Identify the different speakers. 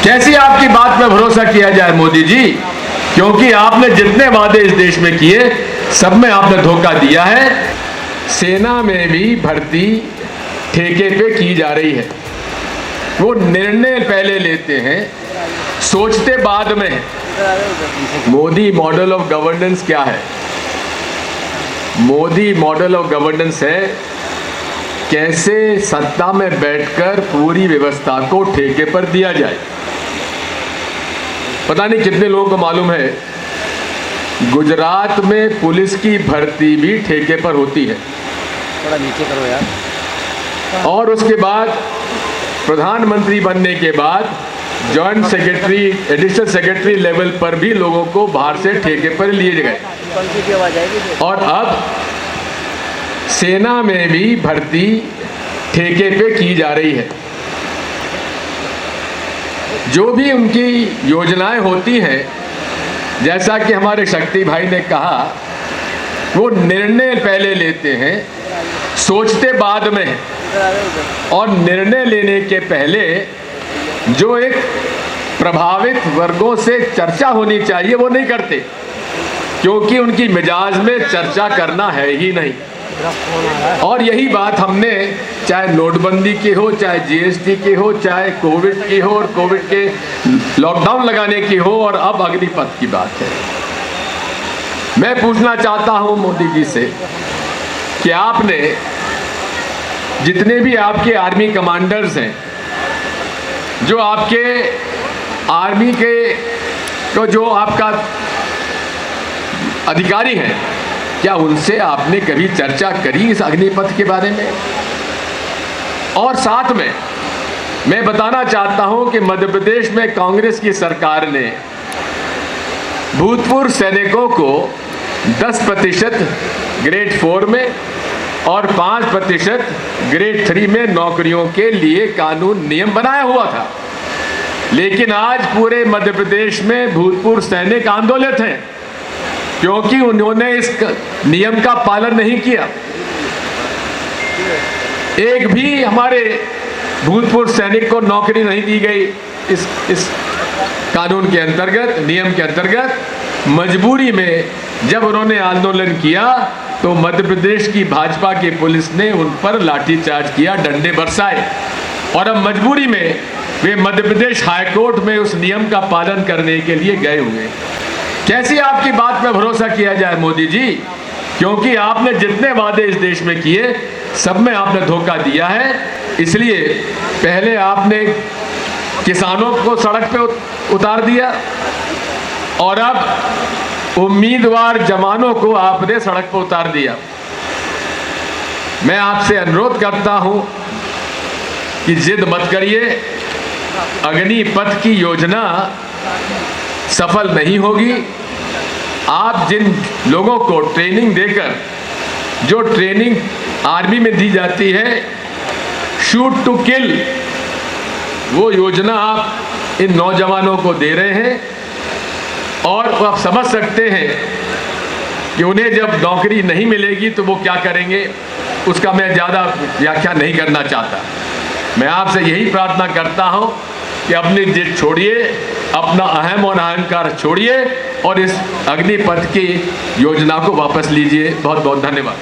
Speaker 1: कैसी आपकी बात में भरोसा किया जाए मोदी जी, क्योंकि आपने जितने वादे इस देश में किए सब में आपने धोखा दिया है। सेना में भी भर्ती ठेके पे की जा रही है। वो निर्णय पहले लेते हैं, सोचते बाद में है। मोदी मॉडल ऑफ गवर्नेंस क्या है? मोदी मॉडल ऑफ गवर्नेंस है कैसे सत्ता में बैठकर पूरी व्यवस्था को ठेके पर दिया जाए। पता नहीं कितने लोगों को मालूम है, गुजरात में पुलिस की भर्ती भी ठेके पर होती है।
Speaker 2: थोड़ा नीचे करो यार।
Speaker 1: और उसके बाद प्रधानमंत्री बनने के बाद joint secretary, additional secretary level पर भी लोगों को बाहर से ठेके पर लिए गए।
Speaker 2: पंखी की आवाज आएगी।
Speaker 1: और अब सेना में भी भर्ती ठेके पे की जा रही है। जो भी उनकी योजनाएं होती हैं, जैसा कि हमारे शक्ति भाई ने कहा, वो निर्णय पहले लेते हैं, सोचते बाद में है। और निर्णय लेने के पहले जो एक प्रभावित वर्गों से चर्चा होनी चाहिए वो नहीं करते, क्योंकि उनकी मिजाज में चर्चा करना है ही नहीं। और यही बात हमने चाहे नोटबंदी की हो, चाहे जीएसटी की हो, चाहे कोविड की हो और कोविड के लॉकडाउन लगाने की हो, और अब अग्निपथ की बात है। मैं पूछना चाहता हूं मोदी जी से कि आपने जितने भी आपके आर्मी कमांडर्स हैं, जो आपके आर्मी के तो जो आपका अधिकारी हैं, क्या उनसे आपने कभी चर्चा करी इस अग्निपथ के बारे में? और साथ में मैं बताना चाहता हूं कि मध्य प्रदेश में कांग्रेस की सरकार ने भूतपूर्व सैनिकों को 10% ग्रेड 4 में और 5% ग्रेड 3 में नौकरियों के लिए कानून नियम बनाया हुआ था। लेकिन आज पूरे मध्य प्रदेश में भूतपूर्व सैनिक आंदोलित हैं, क्योंकि उन्होंने इस नियम का पालन नहीं किया। एक भी हमारे भूतपूर्व सैनिक को नौकरी नहीं दी गई इस कानून के अंतर्गत, नियम के अंतर्गत। मजबूरी में जब उन्होंने आंदोलन किया तो मध्य प्रदेश की भाजपा की पुलिस ने उन पर लाठीचार्ज किया, डंडे बरसाए, और अब मजबूरी में वे मध्य प्रदेश हाईकोर्ट में उस नियम का पालन करने के लिए गए हुए। कैसी आपकी बात में भरोसा किया जाए मोदी जी, क्योंकि आपने जितने वादे इस देश में किए सब में आपने धोखा दिया है। इसलिए पहले आपने किसानों को सड़क पे उतार दिया, और अब उम्मीदवार जवानों को आपने सड़क पर उतार दिया। मैं आपसे अनुरोध करता हूं कि जिद मत करिए। अग्निपथ की योजना सफल नहीं होगी। आप जिन लोगों को ट्रेनिंग देकर, जो ट्रेनिंग आर्मी में दी जाती है, शूट टू किल, वो योजना आप इन नौजवानों को दे रहे हैं। और आप समझ सकते हैं कि उन्हें जब नौकरी नहीं मिलेगी तो वो क्या करेंगे। उसका मैं ज़्यादा व्याख्या नहीं करना चाहता। मैं आपसे यही प्रार्थना करता हूं कि अपनी जिद छोड़िए, अपना अहम और अहंकार छोड़िए और इस अग्निपथ की योजना को वापस लीजिए। बहुत बहुत धन्यवाद।